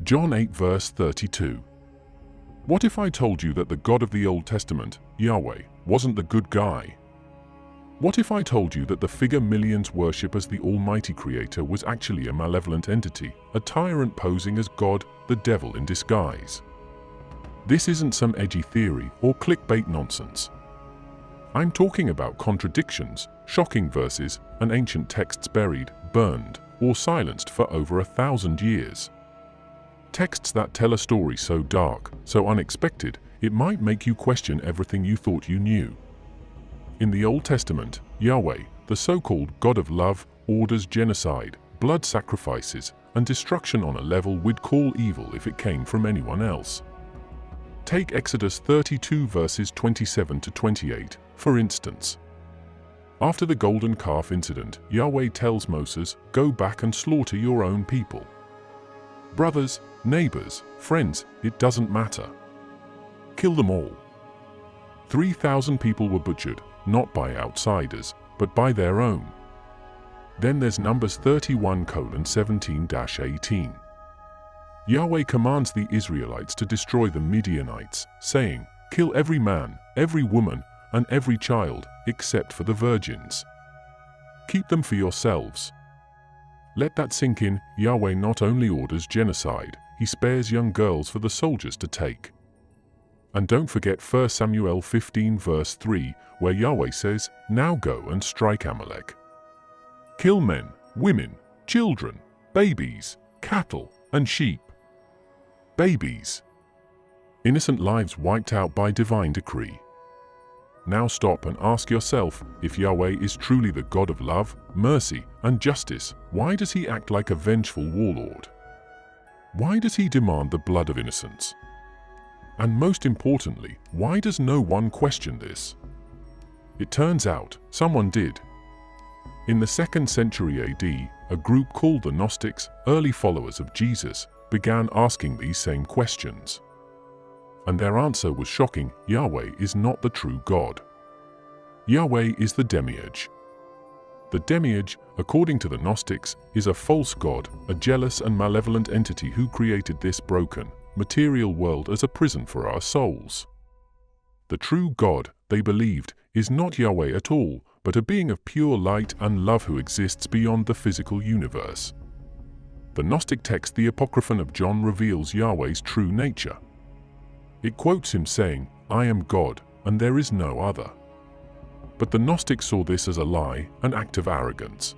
John 8 verse 32. What if I told you that the God of the Old Testament, Yahweh, wasn't the good guy? What if I told you that the figure millions worship as the Almighty Creator was actually a malevolent entity, a tyrant posing as God, the devil in disguise? This isn't some edgy theory or clickbait nonsense. I'm talking about contradictions, shocking verses, and ancient texts buried, burned, or silenced for over 1,000 years. Texts that tell a story so dark, so unexpected, it might make you question everything you thought you knew. In the Old Testament, Yahweh, the so-called God of love, orders genocide, blood sacrifices, and destruction on a level we'd call evil if it came from anyone else. Take Exodus 32 verses 27 to 28, for instance. After the golden calf incident, Yahweh tells Moses, "Go back and slaughter your own people." Brothers, neighbors, friends, it doesn't matter. Kill them all. 3,000 people were butchered, not by outsiders, but by their own. Then there's Numbers 31:17-18. Yahweh commands the Israelites to destroy the Midianites, saying, "Kill every man, every woman, and every child, except for the virgins. Keep them for yourselves." Let that sink in. Yahweh not only orders genocide, he spares young girls for the soldiers to take. And don't forget 1 Samuel 15 verse 3, where Yahweh says, "Now go and strike Amalek. Kill men, women, children, babies, cattle, and sheep." Babies. Innocent lives wiped out by divine decree. Now stop and ask yourself, if Yahweh is truly the God of love, mercy, and justice, why does he act like a vengeful warlord? Why does he demand the blood of innocents? And most importantly, why does no one question this? It turns out, someone did. In the 2nd century AD, a group called the Gnostics, early followers of Jesus, began asking these same questions. And their answer was shocking. Yahweh is not the true God. Yahweh is the Demiurge. The Demiurge, according to the Gnostics, is a false god, a jealous and malevolent entity who created this broken, material world as a prison for our souls. The true God, they believed, is not Yahweh at all, but a being of pure light and love who exists beyond the physical universe. The Gnostic text, the Apocryphon of John, reveals Yahweh's true nature. It quotes him saying, "I am God, and there is no other." But the Gnostics saw this as a lie, an act of arrogance.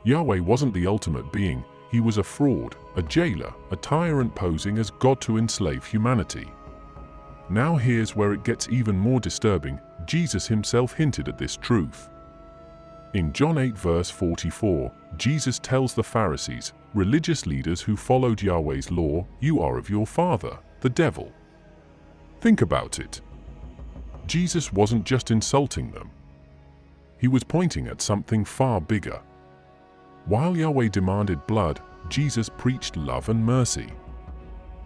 Yahweh wasn't the ultimate being, he was a fraud, a jailer, a tyrant posing as God to enslave humanity. Now here's where it gets even more disturbing. Jesus himself hinted at this truth. In John 8 verse 44, Jesus tells the Pharisees, religious leaders who followed Yahweh's law, "You are of your father, the devil." Think about it. Jesus wasn't just insulting them. He was pointing at something far bigger. While Yahweh demanded blood, Jesus preached love and mercy.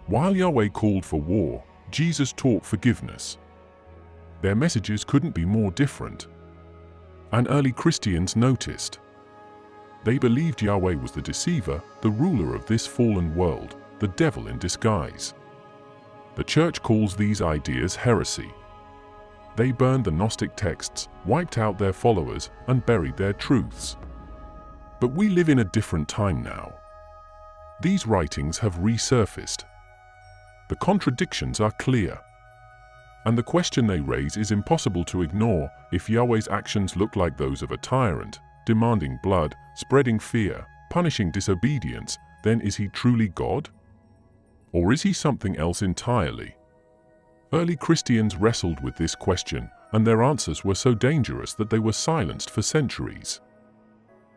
While Yahweh called for war, Jesus taught forgiveness. Their messages couldn't be more different. And early Christians noticed. They believed Yahweh was the deceiver, the ruler of this fallen world, the devil in disguise. The church calls these ideas heresy. They burned the Gnostic texts, wiped out their followers, and buried their truths. But we live in a different time now. These writings have resurfaced. The contradictions are clear. And the question they raise is impossible to ignore. If Yahweh's actions look like those of a tyrant, demanding blood, spreading fear, punishing disobedience, then is he truly God? Or is he something else entirely? Early Christians wrestled with this question, and their answers were so dangerous that they were silenced for centuries.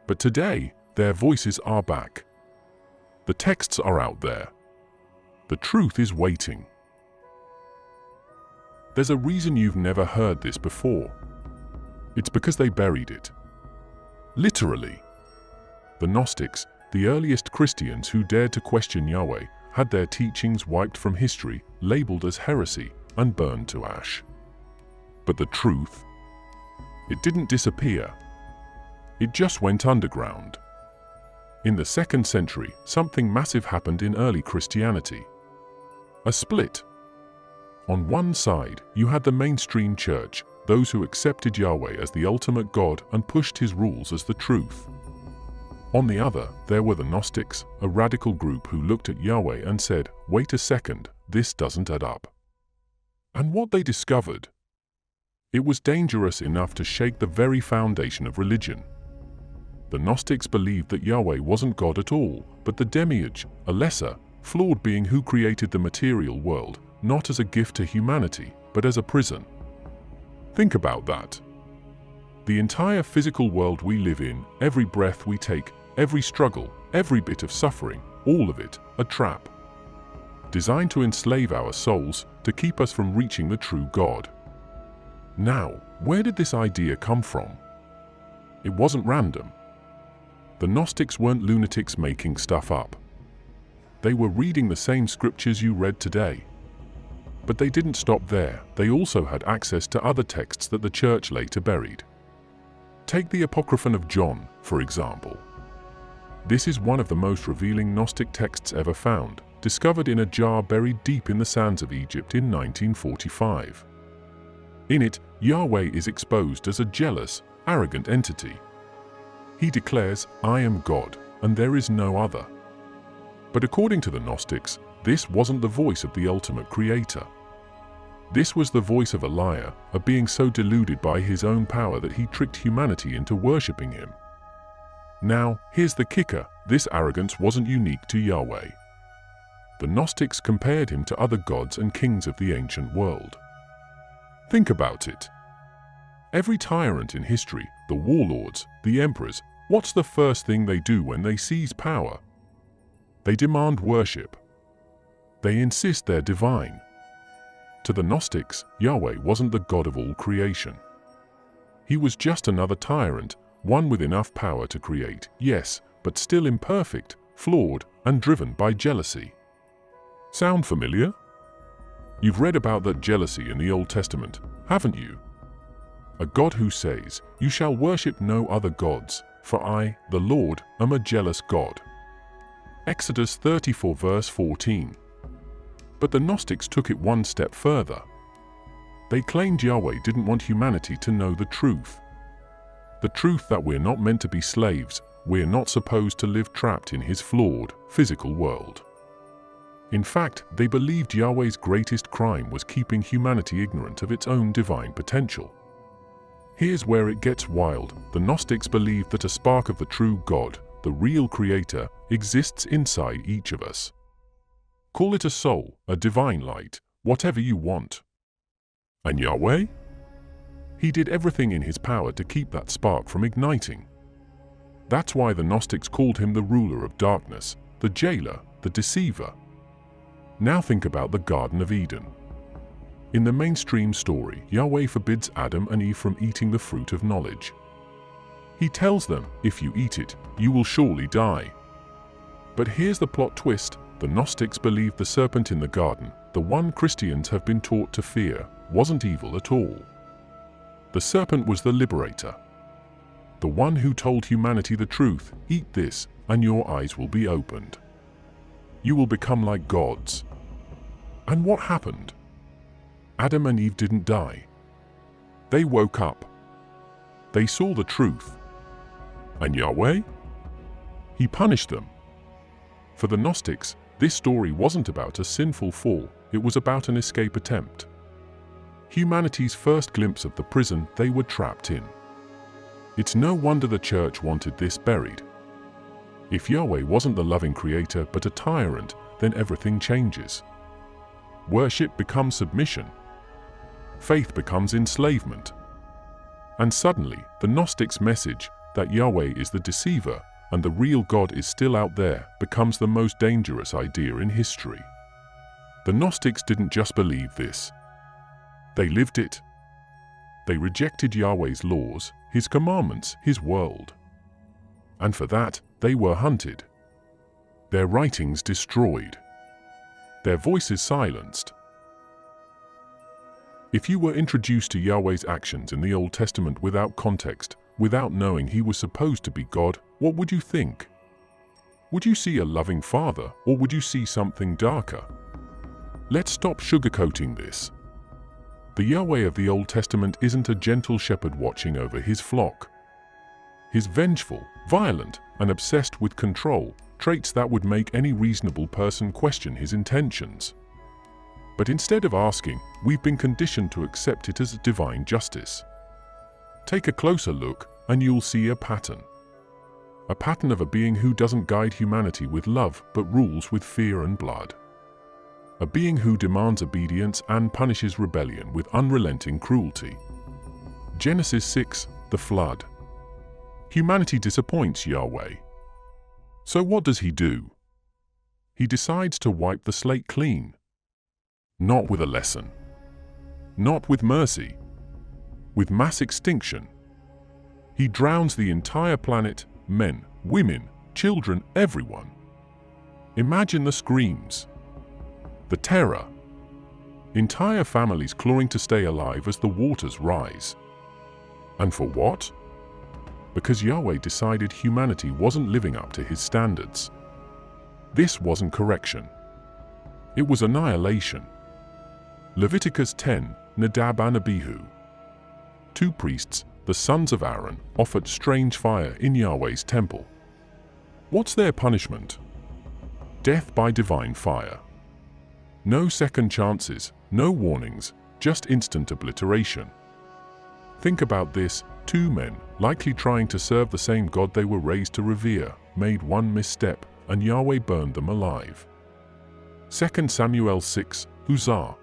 But today, their voices are back. The texts are out there. The truth is waiting. There's a reason you've never heard this before. It's because they buried it. Literally. The Gnostics, the earliest Christians who dared to question Yahweh, had their teachings wiped from history, labeled as heresy, and burned to ash. But the truth? It didn't disappear. It just went underground. In the 2nd century, something massive happened in early Christianity. A split. On one side, you had the mainstream church, those who accepted Yahweh as the ultimate God and pushed his rules as the truth. On the other, there were the Gnostics, a radical group who looked at Yahweh and said, "Wait a second, this doesn't add up." And what they discovered? It was dangerous enough to shake the very foundation of religion. The Gnostics believed that Yahweh wasn't God at all, but the Demiurge, a lesser, flawed being who created the material world, not as a gift to humanity, but as a prison. Think about that. The entire physical world we live in, every breath we take, every struggle, every bit of suffering, all of it, a trap. Designed to enslave our souls, to keep us from reaching the true God. Now, where did this idea come from? It wasn't random. The Gnostics weren't lunatics making stuff up. They were reading the same scriptures you read today. But they didn't stop there. They also had access to other texts that the church later buried. Take the Apocryphon of John, for example. This is one of the most revealing Gnostic texts ever found, discovered in a jar buried deep in the sands of Egypt in 1945. In it, Yahweh is exposed as a jealous, arrogant entity. He declares, "I am God, and there is no other." But according to the Gnostics, this wasn't the voice of the ultimate creator. This was the voice of a liar, a being so deluded by his own power that he tricked humanity into worshipping him. Now, here's the kicker, this arrogance wasn't unique to Yahweh. The Gnostics compared him to other gods and kings of the ancient world. Think about it. Every tyrant in history, the warlords, the emperors, what's the first thing they do when they seize power? They demand worship. They insist they're divine. To the Gnostics, Yahweh wasn't the God of all creation. He was just another tyrant, one with enough power to create, yes, but still imperfect, flawed, and driven by jealousy. Sound familiar? You've read about that jealousy in the Old Testament, haven't you? A God who says, "You shall worship no other gods, for I, the Lord, am a jealous God." Exodus 34 verse 14. But the Gnostics took it one step further. They claimed Yahweh didn't want humanity to know the truth. The truth that we're not meant to be slaves, we're not supposed to live trapped in his flawed, physical world. In fact, they believed Yahweh's greatest crime was keeping humanity ignorant of its own divine potential. Here's where it gets wild. The Gnostics believed that a spark of the true God, the real creator, exists inside each of us. Call it a soul, a divine light, whatever you want. And Yahweh? He did everything in his power to keep that spark from igniting. That's why the Gnostics called him the ruler of darkness, the jailer, the deceiver. Now think about the Garden of Eden. In the mainstream story, Yahweh forbids Adam and Eve from eating the fruit of knowledge. He tells them, "If you eat it, you will surely die." But here's the plot twist. The Gnostics believed the serpent in the garden, the one Christians have been taught to fear, wasn't evil at all. The serpent was the liberator. The one who told humanity the truth, "Eat this, and your eyes will be opened. You will become like gods." And what happened? Adam and Eve didn't die. They woke up. They saw the truth. And Yahweh? He punished them. For the Gnostics, this story wasn't about a sinful fall, it was about an escape attempt. Humanity's first glimpse of the prison they were trapped in. It's no wonder the church wanted this buried. If Yahweh wasn't the loving creator but a tyrant, then everything changes. Worship becomes submission. Faith becomes enslavement. And suddenly, the Gnostics' message that Yahweh is the deceiver and the real God is still out there becomes the most dangerous idea in history. The Gnostics didn't just believe this. They lived it. They rejected Yahweh's laws, his commandments, his world. And for that, they were hunted. Their writings destroyed. Their voices silenced. If you were introduced to Yahweh's actions in the Old Testament without context, without knowing he was supposed to be God, what would you think? Would you see a loving father, or would you see something darker? Let's stop sugarcoating this. The Yahweh of the Old Testament isn't a gentle shepherd watching over his flock. He's vengeful, violent, and obsessed with control, traits that would make any reasonable person question his intentions. But instead of asking, we've been conditioned to accept it as divine justice. Take a closer look, and you'll see a pattern. A pattern of a being who doesn't guide humanity with love, but rules with fear and blood. A being who demands obedience and punishes rebellion with unrelenting cruelty. Genesis 6, the flood. Humanity disappoints Yahweh. So what does he do? He decides to wipe the slate clean. Not with a lesson. Not with mercy. With mass extinction. He drowns the entire planet, men, women, children, everyone. Imagine the screams. The terror. Entire families clawing to stay alive as the waters rise. And for what? Because Yahweh decided humanity wasn't living up to his standards. This wasn't correction. It was annihilation. Leviticus 10, Nadab and Abihu. Two priests, the sons of Aaron, offered strange fire in Yahweh's temple. What's their punishment? Death by divine fire. No second chances, no warnings, just instant obliteration. Think about this, two men, likely trying to serve the same God they were raised to revere, made one misstep, and Yahweh burned them alive. 2 Samuel 6, Uzzah.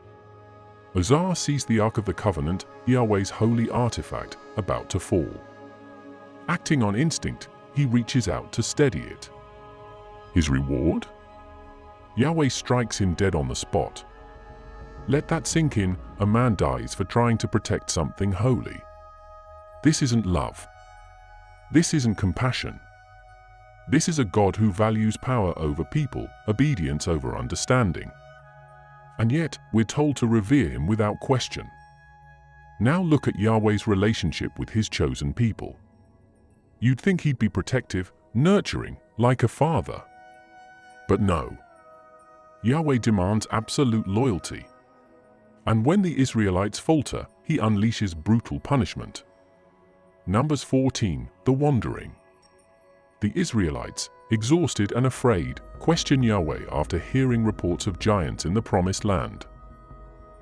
Uzzah sees the Ark of the Covenant, Yahweh's holy artifact, about to fall. Acting on instinct, he reaches out to steady it. His reward? Yahweh strikes him dead on the spot. Let that sink in, a man dies for trying to protect something holy. This isn't love. This isn't compassion. This is a God who values power over people, obedience over understanding. And yet, we're told to revere him without question. Now look at Yahweh's relationship with his chosen people. You'd think he'd be protective, nurturing, like a father. But no. Yahweh demands absolute loyalty. And when the Israelites falter, he unleashes brutal punishment. Numbers 14, the wandering. The Israelites, exhausted and afraid, question Yahweh after hearing reports of giants in the Promised Land.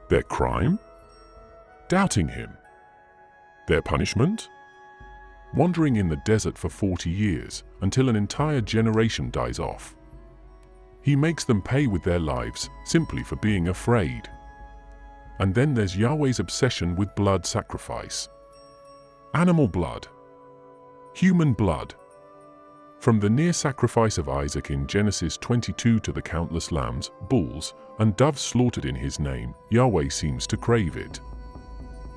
Their crime? Doubting him. Their punishment? Wandering in the desert for 40 years, until an entire generation dies off. He makes them pay with their lives, simply for being afraid. And then there's Yahweh's obsession with blood sacrifice. Animal blood. Human blood. From the near sacrifice of Isaac in Genesis 22 to the countless lambs, bulls, and doves slaughtered in his name, Yahweh seems to crave it.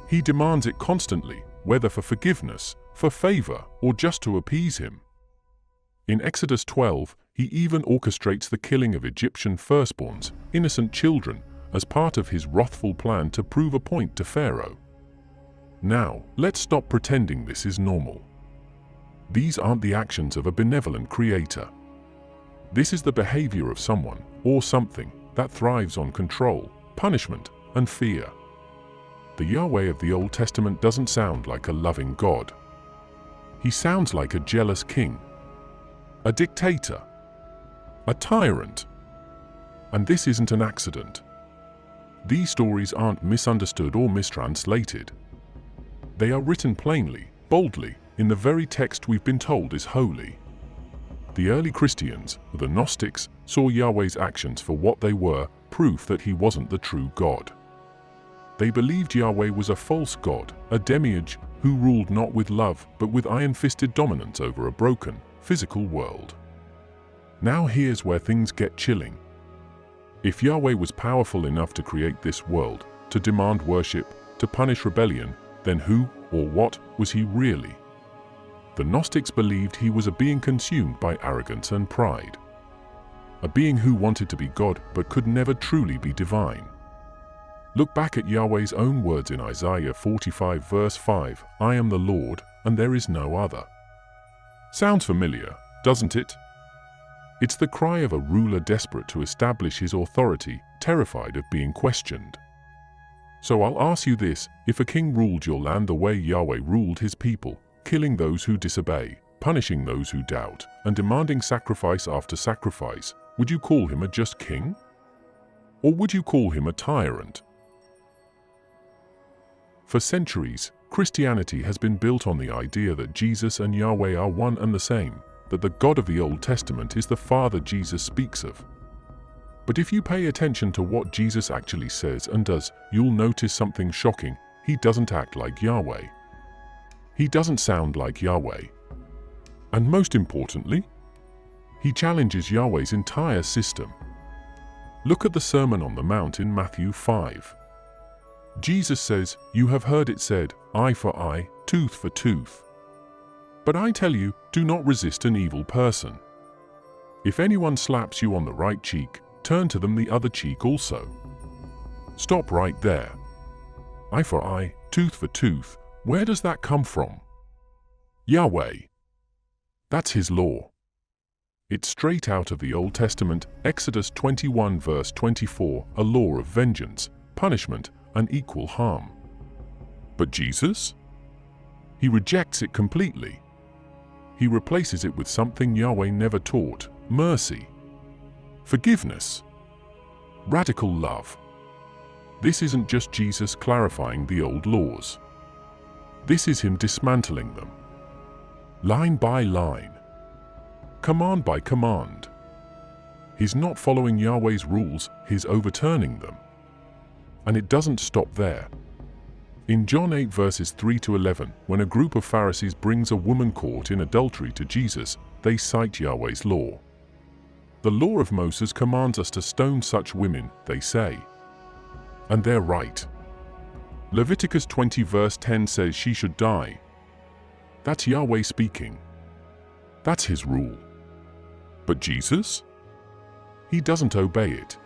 He demands it constantly, whether for forgiveness, for favor, or just to appease him. In Exodus 12, he even orchestrates the killing of Egyptian firstborns, innocent children, as part of his wrathful plan to prove a point to Pharaoh. Now, let's stop pretending this is normal. These aren't the actions of a benevolent creator. This is the behavior of someone, or something, that thrives on control, punishment, and fear. The Yahweh of the Old Testament doesn't sound like a loving God. He sounds like a jealous king, a dictator, a tyrant. And this isn't an accident. These stories aren't misunderstood or mistranslated. They are written plainly, boldly, in the very text we've been told is holy. The early Christians, the Gnostics, saw Yahweh's actions for what they were, proof that he wasn't the true God. They believed Yahweh was a false god, a demiurge, who ruled not with love but with iron-fisted dominance over a broken, physical world. Now here's where things get chilling. If Yahweh was powerful enough to create this world, to demand worship, to punish rebellion, then who, or what, was he really? The Gnostics believed he was a being consumed by arrogance and pride. A being who wanted to be God but could never truly be divine. Look back at Yahweh's own words in Isaiah 45 verse 5, "I am the Lord, and there is no other." Sounds familiar, doesn't it? It's the cry of a ruler desperate to establish his authority, terrified of being questioned. So I'll ask you this: if a king ruled your land the way Yahweh ruled his people, killing those who disobey, punishing those who doubt, and demanding sacrifice after sacrifice, would you call him a just king? Or would you call him a tyrant? For centuries, Christianity has been built on the idea that Jesus and Yahweh are one and the same, that the God of the Old Testament is the Father Jesus speaks of. But if you pay attention to what Jesus actually says and does, you'll notice something shocking. He doesn't act like Yahweh. He doesn't sound like Yahweh. And most importantly, he challenges Yahweh's entire system. Look at the Sermon on the Mount in Matthew 5. Jesus says, "You have heard it said, eye for eye, tooth for tooth. But I tell you, do not resist an evil person. If anyone slaps you on the right cheek, turn to them the other cheek also." Stop right there. Eye for eye, tooth for tooth, where does that come from? Yahweh. That's his law. It's straight out of the Old Testament, Exodus 21 verse 24, a law of vengeance, punishment, and equal harm. But Jesus? He rejects it completely. He replaces it with something Yahweh never taught: mercy, forgiveness, radical love. This isn't just Jesus clarifying the old laws. This is him dismantling them, line by line, command by command. He's not following Yahweh's rules, he's overturning them. And it doesn't stop there. In John 8 verses 3 to 11, when a group of Pharisees brings a woman caught in adultery to Jesus, they cite Yahweh's law. The law of Moses commands us to stone such women, they say. And they're right. Leviticus 20 verse 10 says she should die. That's Yahweh speaking. That's his rule. But Jesus? He doesn't obey it.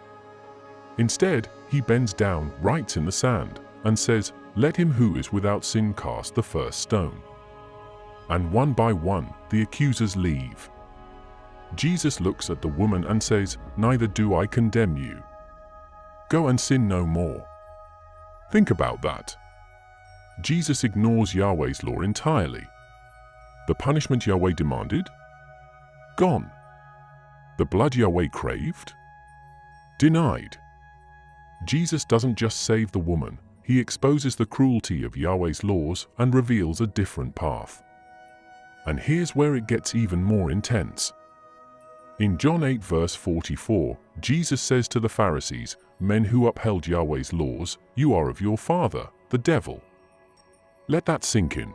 Instead, he bends down, writes in the sand, and says, "Let him who is without sin cast the first stone." And one by one, the accusers leave. Jesus looks at the woman and says, "Neither do I condemn you. Go and sin no more." Think about that. Jesus ignores Yahweh's law entirely. The punishment Yahweh demanded? Gone. The blood Yahweh craved? Denied. Jesus doesn't just save the woman, he exposes the cruelty of Yahweh's laws and reveals a different path. And here's where it gets even more intense. In John 8 verse 44, Jesus says to the Pharisees, "Men who upheld Yahweh's laws, you are of your father, the devil." Let that sink in.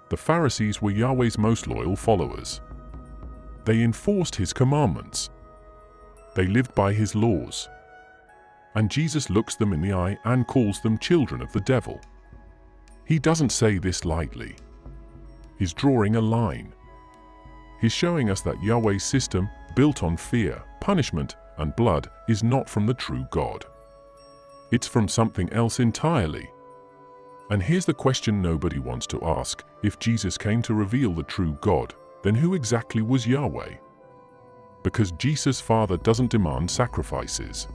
The Pharisees were Yahweh's most loyal followers. They enforced his commandments. They lived by his laws. And Jesus looks them in the eye and calls them children of the devil. He doesn't say this lightly. He's drawing a line. He's showing us that Yahweh's system, built on fear, punishment, and blood, is not from the true God. It's from something else entirely. And here's the question nobody wants to ask: if Jesus came to reveal the true God, then who exactly was Yahweh? Because Jesus' Father doesn't demand sacrifices.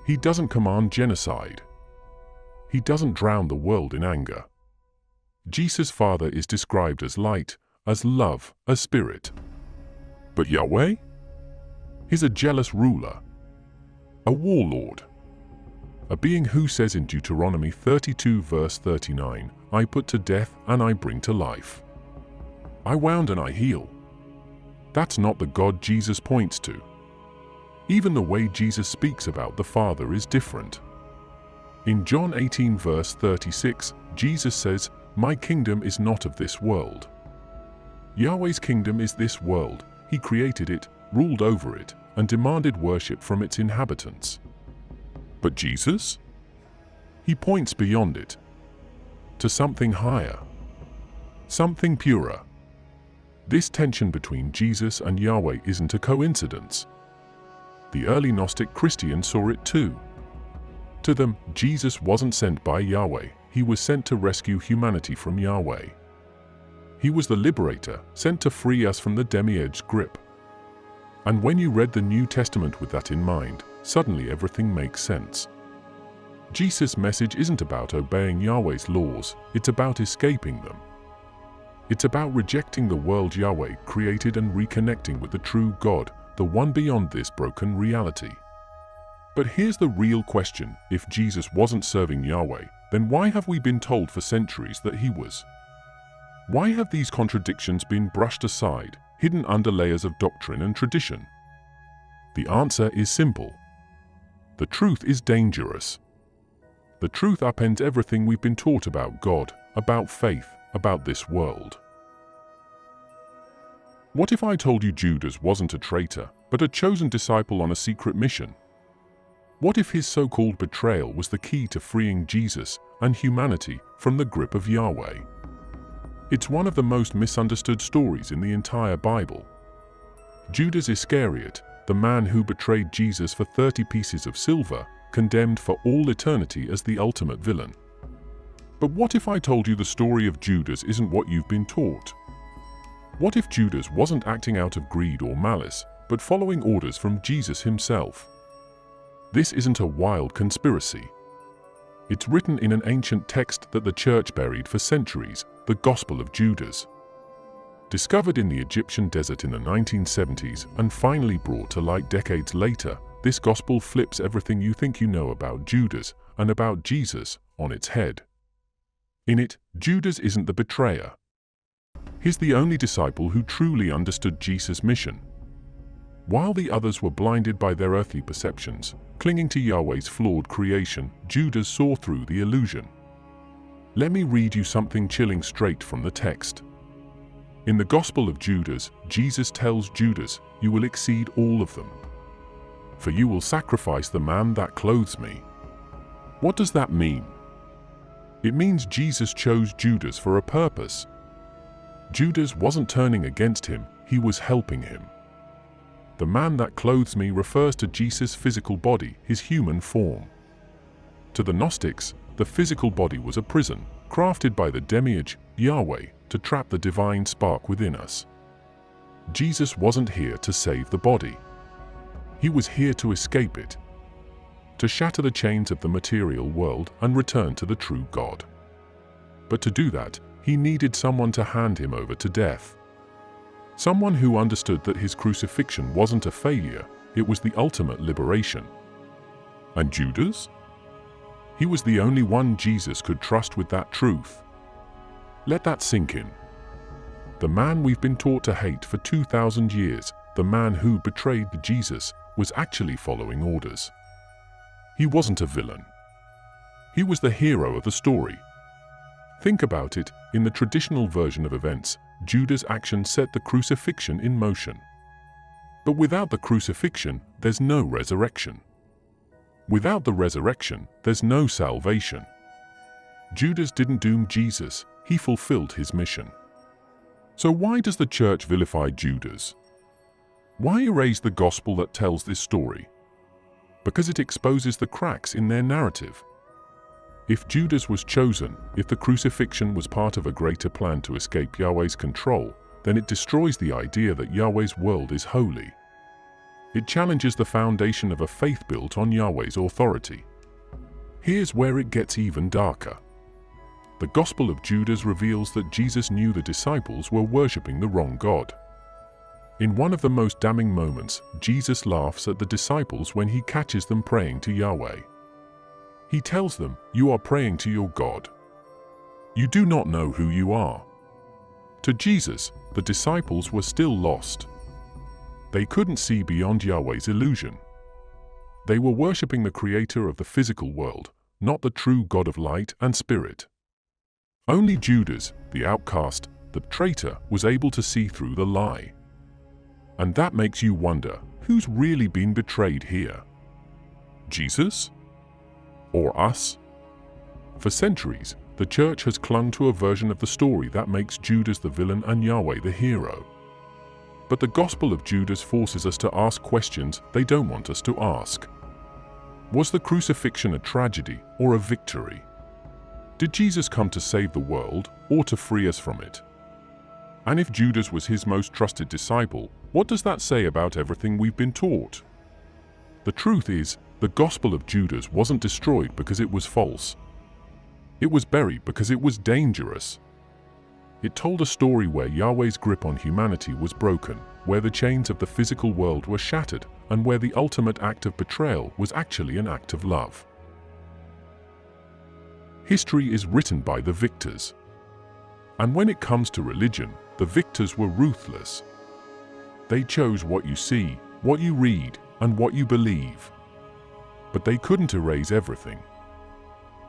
He doesn't command genocide. He doesn't drown the world in anger. Jesus' Father is described as light, as love, as spirit. But Yahweh? He's a jealous ruler, a warlord, a being who says in Deuteronomy 32 verse 39, "I put to death and I bring to life. I wound and I heal." That's not the God Jesus points to. Even the way Jesus speaks about the Father is different. In John 18 verse 36, Jesus says, "My kingdom is not of this world." Yahweh's kingdom is this world. He created it, ruled over it, and demanded worship from its inhabitants. But Jesus? He points beyond it, to something higher, something purer. This tension between Jesus and Yahweh isn't a coincidence. The early Gnostic Christians saw it too. To them, Jesus wasn't sent by Yahweh, he was sent to rescue humanity from Yahweh. He was the liberator, sent to free us from the Demiurge's grip. And when you read the New Testament with that in mind, suddenly everything makes sense. Jesus' message isn't about obeying Yahweh's laws, it's about escaping them. It's about rejecting the world Yahweh created and reconnecting with the true God, the one beyond this broken reality. But here's the real question: if Jesus wasn't serving Yahweh, then why have we been told for centuries that he was? Why have these contradictions been brushed aside, hidden under layers of doctrine and tradition? The answer is simple. The truth is dangerous. The truth upends everything we've been taught about God, about faith, about this world. What if I told you Judas wasn't a traitor, but a chosen disciple on a secret mission? What if his so-called betrayal was the key to freeing Jesus and humanity from the grip of Yahweh? It's one of the most misunderstood stories in the entire Bible. Judas Iscariot, the man who betrayed Jesus for 30 pieces of silver, condemned for all eternity as the ultimate villain. But what if I told you the story of Judas isn't what you've been taught? What if Judas wasn't acting out of greed or malice, but following orders from Jesus himself? This isn't a wild conspiracy. It's written in an ancient text that the church buried for centuries, the Gospel of Judas. Discovered in the Egyptian desert in the 1970s and finally brought to light decades later, this gospel flips everything you think you know about Judas and about Jesus on its head. In it, Judas isn't the betrayer. He's the only disciple who truly understood Jesus' mission. While the others were blinded by their earthly perceptions, clinging to Yahweh's flawed creation, Judas saw through the illusion. Let me read you something chilling straight from the text. In the Gospel of Judas, Jesus tells Judas, "You will exceed all of them. For you will sacrifice the man that clothes me." What does that mean? It means Jesus chose Judas for a purpose. Judas wasn't turning against him, he was helping him. The man that clothes me refers to Jesus' physical body, his human form. To the Gnostics, the physical body was a prison, crafted by the Demiurge, Yahweh, to trap the divine spark within us. Jesus wasn't here to save the body. He was here to escape it, to shatter the chains of the material world and return to the true God. But to do that, he needed someone to hand him over to death. Someone who understood that his crucifixion wasn't a failure, it was the ultimate liberation. And Judas? He was the only one Jesus could trust with that truth. Let that sink in. The man we've been taught to hate for 2,000 years, the man who betrayed Jesus, was actually following orders. He wasn't a villain. He was the hero of the story. Think about it, in the traditional version of events, Judas' action set the crucifixion in motion. But without the crucifixion, there's no resurrection. Without the resurrection, there's no salvation. Judas didn't doom Jesus, he fulfilled his mission. So why does the church vilify Judas? Why erase the gospel that tells this story? Because it exposes the cracks in their narrative. If Judas was chosen, if the crucifixion was part of a greater plan to escape Yahweh's control, then it destroys the idea that Yahweh's world is holy. It challenges the foundation of a faith built on Yahweh's authority. Here's where it gets even darker. The Gospel of Judas reveals that Jesus knew the disciples were worshipping the wrong God. In one of the most damning moments, Jesus laughs at the disciples when he catches them praying to Yahweh. He tells them, "You are praying to your God. You do not know who you are." To Jesus, the disciples were still lost. They couldn't see beyond Yahweh's illusion. They were worshipping the creator of the physical world, not the true God of light and spirit. Only Judas, the outcast, the traitor, was able to see through the lie. And that makes you wonder, who's really been betrayed here? Jesus? Or us? For centuries, the church has clung to a version of the story that makes Judas the villain and Yahweh the hero. But the Gospel of Judas forces us to ask questions they don't want us to ask. Was the crucifixion a tragedy or a victory? Did Jesus come to save the world or to free us from it? And if Judas was his most trusted disciple, What does that say about everything we've been taught? The truth is, the Gospel of Judas wasn't destroyed because it was false. It was buried because it was dangerous. It told a story where Yahweh's grip on humanity was broken, where the chains of the physical world were shattered, and where the ultimate act of betrayal was actually an act of love. History is written by the victors. And when it comes to religion, the victors were ruthless. They chose what you see, what you read, and what you believe. But they couldn't erase everything.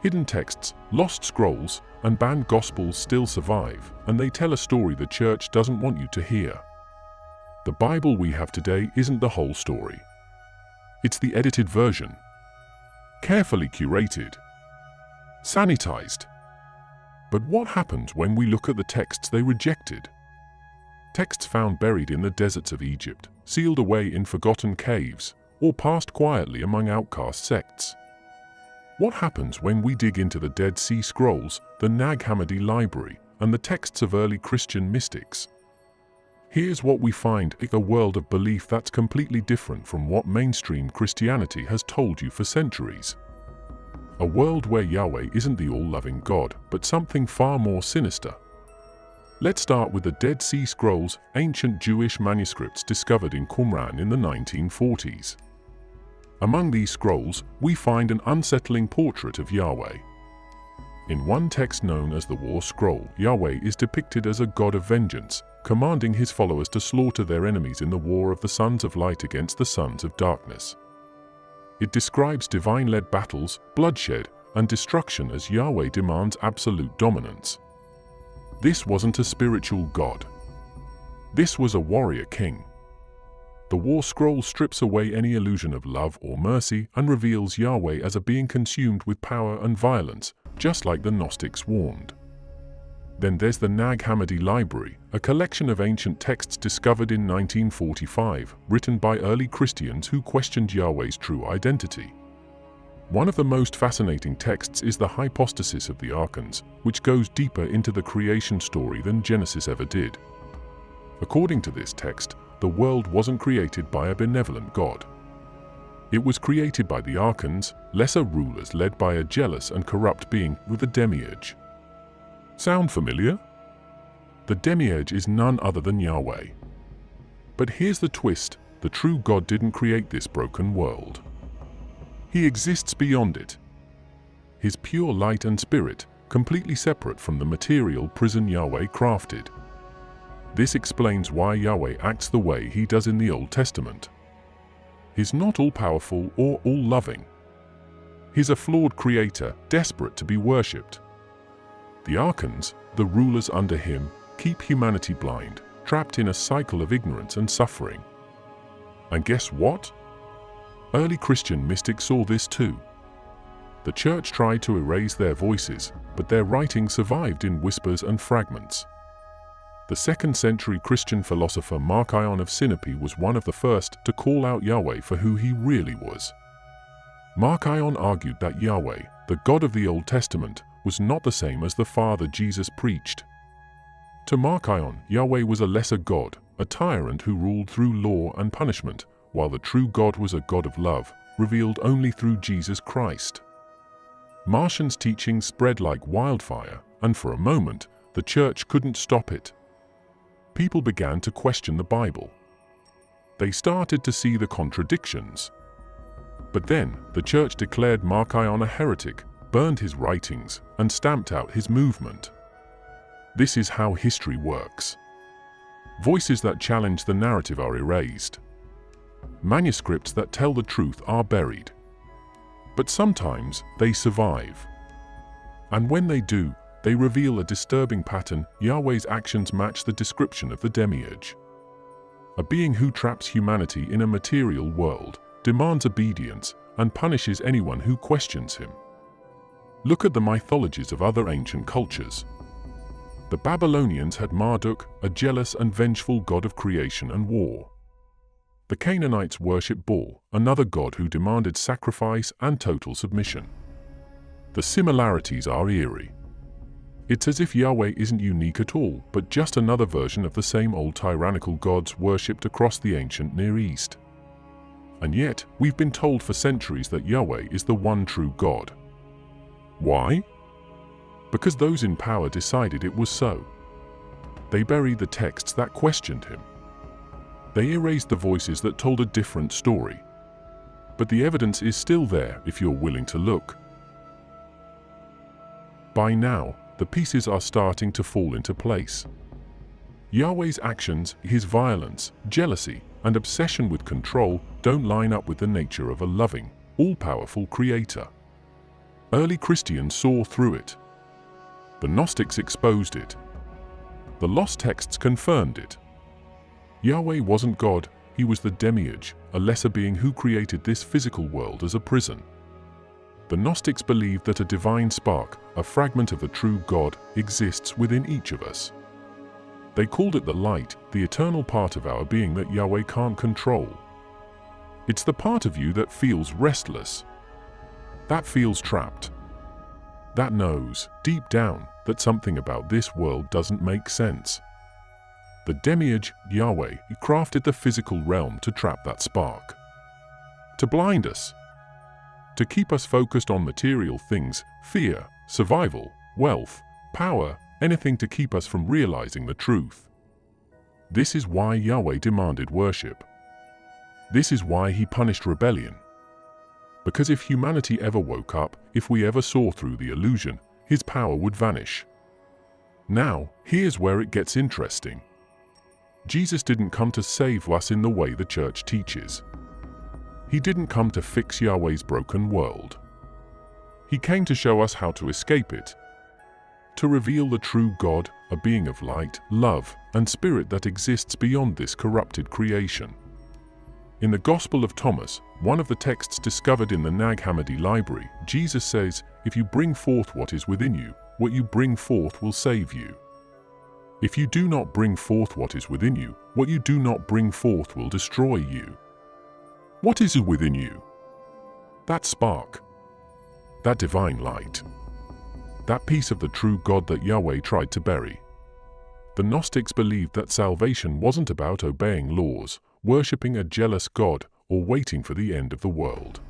Hidden texts, lost scrolls, and banned gospels still survive, and they tell a story the church doesn't want you to hear. The Bible we have today isn't the whole story. It's the edited version. Carefully curated. Sanitized. But what happens when we look at the texts they rejected? Texts found buried in the deserts of Egypt, sealed away in forgotten caves, or passed quietly among outcast sects. What happens when we dig into the Dead Sea Scrolls, the Nag Hammadi Library, and the texts of early Christian mystics? Here's what we find: a world of belief that's completely different from what mainstream Christianity has told you for centuries. A world where Yahweh isn't the all-loving God, but something far more sinister. Let's start with the Dead Sea Scrolls, ancient Jewish manuscripts discovered in Qumran in the 1940s. Among these scrolls, we find an unsettling portrait of Yahweh. In one text known as the War Scroll, Yahweh is depicted as a god of vengeance, commanding his followers to slaughter their enemies in the war of the sons of light against the sons of darkness. It describes divine-led battles, bloodshed, and destruction as Yahweh demands absolute dominance. This wasn't a spiritual god. This was a warrior king. The War Scroll strips away any illusion of love or mercy and reveals Yahweh as a being consumed with power and violence, just like the Gnostics warned. Then there's the Nag Hammadi Library, a collection of ancient texts discovered in 1945, written by early Christians who questioned Yahweh's true identity. One of the most fascinating texts is the hypostasis of the archons, which goes deeper into the creation story than Genesis ever did. According to this text, the world wasn't created by a benevolent God. It was created by the archons, lesser rulers led by a jealous and corrupt being with the Demiurge. Sound familiar? The Demiurge is none other than Yahweh. But here's the twist: the true God didn't create this broken world. He exists beyond it. His pure light and spirit, completely separate from the material prison Yahweh crafted. This explains why Yahweh acts the way he does in the Old Testament. He's not all-powerful or all-loving. He's a flawed creator, desperate to be worshipped. The archons, the rulers under him, keep humanity blind, trapped in a cycle of ignorance and suffering. And guess what? Early Christian mystics saw this too. The church tried to erase their voices, but their writings survived in whispers and fragments. The 2nd century Christian philosopher Marcion of Sinope was one of the first to call out Yahweh for who he really was. Marcion argued that Yahweh, the God of the Old Testament, was not the same as the Father Jesus preached. To Marcion, Yahweh was a lesser God, a tyrant who ruled through law and punishment, while the true God was a God of love, revealed only through Jesus Christ. Marcion's teachings spread like wildfire, and for a moment, the church couldn't stop it. People began to question the Bible. They started to see the contradictions. But then, the church declared Marcion a heretic, burned his writings, and stamped out his movement. This is how history works. Voices that challenge the narrative are erased. Manuscripts that tell the truth are buried. But sometimes, they survive. And when they do, they reveal a disturbing pattern. Yahweh's actions match the description of the Demiurge. A being who traps humanity in a material world, demands obedience, and punishes anyone who questions him. Look at the mythologies of other ancient cultures. The Babylonians had Marduk, a jealous and vengeful god of creation and war. The Canaanites worshipped Baal, another god who demanded sacrifice and total submission. The similarities are eerie. It's as if Yahweh isn't unique at all, but just another version of the same old tyrannical gods worshipped across the ancient Near East. And yet, we've been told for centuries that Yahweh is the one true God. Why? Because those in power decided it was so. They buried the texts that questioned him. They erased the voices that told a different story. But the evidence is still there if you're willing to look. By now, the pieces are starting to fall into place. Yahweh's actions, his violence, jealousy, and obsession with control don't line up with the nature of a loving, all-powerful creator. Early Christians saw through it. The Gnostics exposed it. The lost texts confirmed it. Yahweh wasn't God, he was the Demiurge, a lesser being who created this physical world as a prison. The Gnostics believed that a divine spark, a fragment of a true God, exists within each of us. They called it the light, the eternal part of our being that Yahweh can't control. It's the part of you that feels restless, that feels trapped, that knows, deep down, that something about this world doesn't make sense. The Demiurge, Yahweh, crafted the physical realm to trap that spark, to blind us, to keep us focused on material things, fear, survival, wealth, power, anything to keep us from realizing the truth. This is why Yahweh demanded worship. This is why he punished rebellion. Because if humanity ever woke up, if we ever saw through the illusion, his power would vanish. Now, here's where it gets interesting. Jesus didn't come to save us in the way the church teaches. He didn't come to fix Yahweh's broken world. He came to show us how to escape it, to reveal the true God, a being of light, love, and spirit that exists beyond this corrupted creation. In the Gospel of Thomas, one of the texts discovered in the Nag Hammadi Library, Jesus says, "If you bring forth what is within you, what you bring forth will save you. If you do not bring forth what is within you, what you do not bring forth will destroy you." What is within you? That spark, that divine light, that piece of the true God that Yahweh tried to bury. The Gnostics believed that salvation wasn't about obeying laws, worshipping a jealous God, or waiting for the end of the world.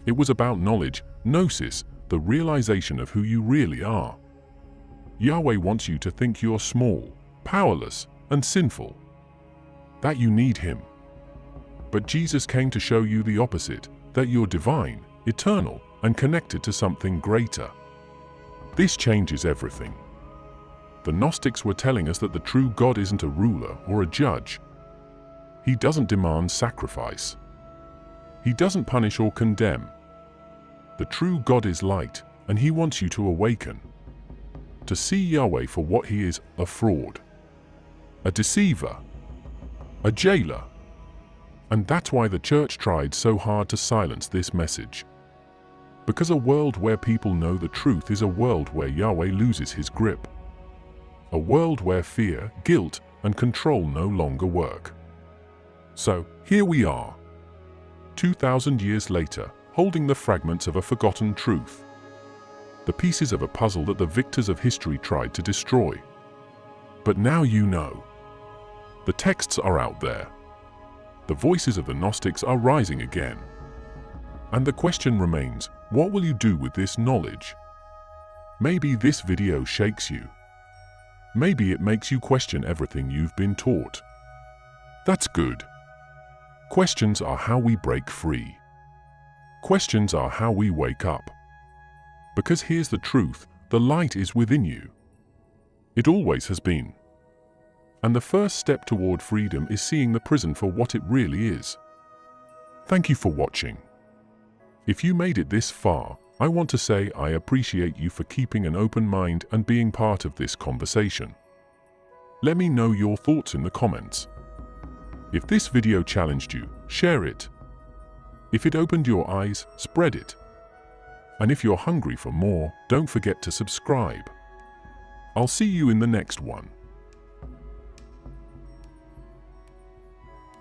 It was about knowledge, gnosis, the realization of who you really are. Yahweh wants you to think you're small, powerless, and sinful, that you need him. But Jesus came to show you the opposite, that you're divine, eternal, and connected to something greater. This changes everything. The Gnostics were telling us that the true God isn't a ruler or a judge. He doesn't demand sacrifice. He doesn't punish or condemn. The true God is light, and he wants you to awaken, to see Yahweh for what he is, a fraud, a deceiver, a jailer. And that's why the church tried so hard to silence this message. Because a world where people know the truth is a world where Yahweh loses his grip. A world where fear, guilt, and control no longer work. So, here we are, 2,000 years later, holding the fragments of a forgotten truth. The pieces of a puzzle that the victors of history tried to destroy. But now you know. The texts are out there. The voices of the Gnostics are rising again. And the question remains, what will you do with this knowledge? Maybe this video shakes you. Maybe it makes you question everything you've been taught. That's good. Questions are how we break free. Questions are how we wake up. Because here's the truth, the light is within you. It always has been. And the first step toward freedom is seeing the prison for what it really is. Thank you for watching. If you made it this far, I want to say I appreciate you for keeping an open mind and being part of this conversation. Let me know your thoughts in the comments. If this video challenged you, share it. If it opened your eyes, spread it. And if you're hungry for more, don't forget to subscribe. I'll see you in the next one.